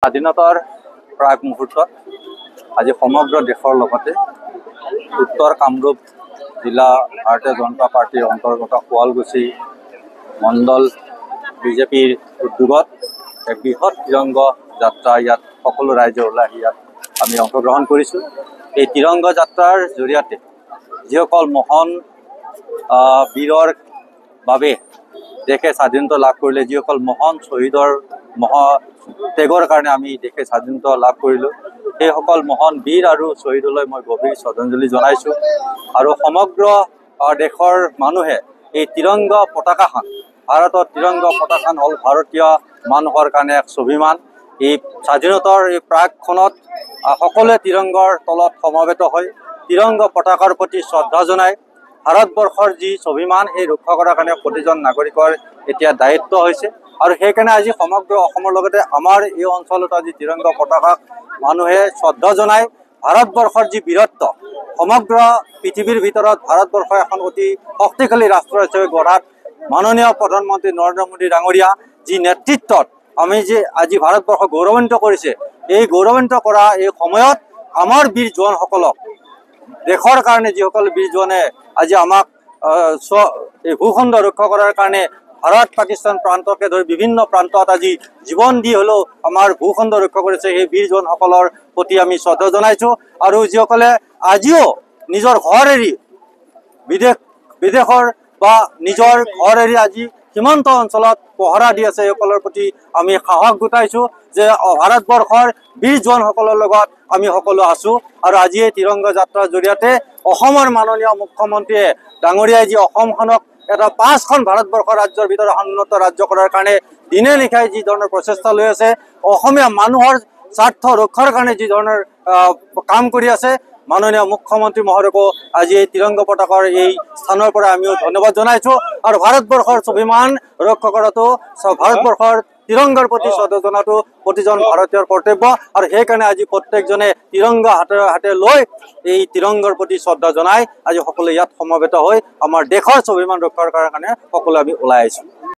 স্বাধীনতাৰ প্ৰাক মুহূৰ্তত আজি সমগ্ৰ দেশৰ লগতে উত্তৰ কামৰূপ জিলা ভাৰতীয় জনতা পাৰ্টিৰ অন্তৰ্গত শুৱালকুছি মণ্ডল বিজেপিৰ উদ্যোগত এক বৃহৎ তিৰংগ যাত্ৰা ইয়াত সকলো ৰাইজে ওলাই ইয়াত আমি অংশগ্ৰহণ কৰিছোঁ। এই তিৰংগ যাত্ৰাৰ জৰিয়তে যিসকল মহান বীৰৰ বাবে দেশে স্বাধীনতা লাভ কৰিলে, যিসকল মহান শ্বহীদৰ ত্যাগৰ কাৰণে আমি দেশে স্বাধীনতা লাভ কৰিলোঁ, সেইসকল মহান বীৰ আৰু শ্বহীদলৈ মই গভীৰ শ্ৰদ্ধাঞ্জলি জনাইছোঁ। আৰু সমগ্ৰ দেশৰ মানুহে এই তিৰংগ পতাকাখন, ভাৰতৰ তিৰংগ পতাকাখন হ'ল ভাৰতীয় মানুহৰ কাৰণে এক স্বাভিমান। এই স্বাধীনতাৰ এই প্ৰাকখনত সকলোৱে তিৰংগৰ তলত সমবেত হৈ তিৰংগ পতাকাৰ প্ৰতি শ্ৰদ্ধা জনাই ভাৰতবৰ্ষৰ যি স্বাভিমান সেই ৰক্ষা কৰাৰ কাৰণে প্ৰতিজন নাগৰিকৰ এতিয়া দায়িত্ব হৈছে। আৰু সেইকাৰণে আজি সমগ্ৰ অসমৰ লগতে আমাৰ এই অঞ্চলত আজি তিৰংগ পতাকাক মানুহে শ্ৰদ্ধা জনাই ভাৰতবৰ্ষৰ যি বীৰত্ব, সমগ্ৰ পৃথিৱীৰ ভিতৰত ভাৰতবৰ্ষ এখন অতি শক্তিশালী ৰাষ্ট্ৰ হিচাপে গঢ়াত মাননীয় প্ৰধানমন্ত্ৰী নৰেন্দ্ৰ মোদী ডাঙৰীয়া যি নেতৃত্বত আমি যে আজি ভাৰতবৰ্ষ গৌৰৱান্বিত কৰিছে, এই গৌৰৱান্বিত কৰা এই সময়ত আমাৰ বীৰ জোৱানসকলক দেশৰ কাৰণে যিসকল বীৰ জোৱানে আজি আমাক এই ভূখণ্ড ৰক্ষা কৰাৰ কাৰণে ভাৰত পাকিস্তান প্ৰান্তকে ধৰি বিভিন্ন প্ৰান্তত আজি জীৱন দি হ'লেও আমাৰ ভূখণ্ড ৰক্ষা কৰিছে, সেই বীৰ জোৱানসকলৰ প্ৰতি আমি শ্ৰদ্ধা জনাইছোঁ। আৰু যিসকলে আজিও নিজৰ ঘৰ এৰি বিদেশৰ বা নিজৰ ঘৰ এৰি আজি সীমান্ত অঞ্চলত পহৰা দি আছে, সেইসকলৰ প্ৰতি আমি সাহস গোটাইছোঁ যে ভাৰতবৰ্ষৰ বীৰ জোৱানসকলৰ লগত আমি সকলো আছোঁ। আৰু আজি এই তিৰংগ যাত্ৰাৰ জৰিয়তে অসমৰ মাননীয় মুখ্যমন্ত্ৰীয়ে ডাঙৰীয়াই যি অসমখনক এটা 5খন ভাৰতবৰ্ষৰ ৰাজ্যৰ ভিতৰত উন্নত ৰাজ্য কৰাৰ কাৰণে দিনে নিশাই যি ধৰণৰ প্ৰচেষ্টা লৈ আছে, অসমীয়া মানুহৰ স্বাৰ্থ ৰক্ষাৰ কাৰণে যি ধৰণৰ কাম কৰি আছে, মাননীয় মুখ্যমন্ত্ৰী মহোদয়কো আজি এই তিৰংগ পতাকাৰ এই স্থানৰ পৰা আমিও ধন্যবাদ জনাইছোঁ। আৰু ভাৰতবৰ্ষৰ স্বাভিমান ৰক্ষা কৰাটো, ভাৰতবৰ্ষৰ তিৰংগাৰ প্ৰতি শ্ৰদ্ধা জনাটো প্ৰতিজন ভাৰতীয়ৰ কৰ্তব্য। আৰু সেইকাৰণে আজি প্ৰত্যেকজনে তিৰংগা হাতে লৈ এই তিৰংগাৰ প্ৰতি শ্ৰদ্ধা জনাই আজি সকলোৱে ইয়াত সমবেত হৈ আমাৰ দেশৰ স্বাভিমান ৰক্ষাৰ কাৰণে সকলোৱে আমি ওলাই আহিছোঁ।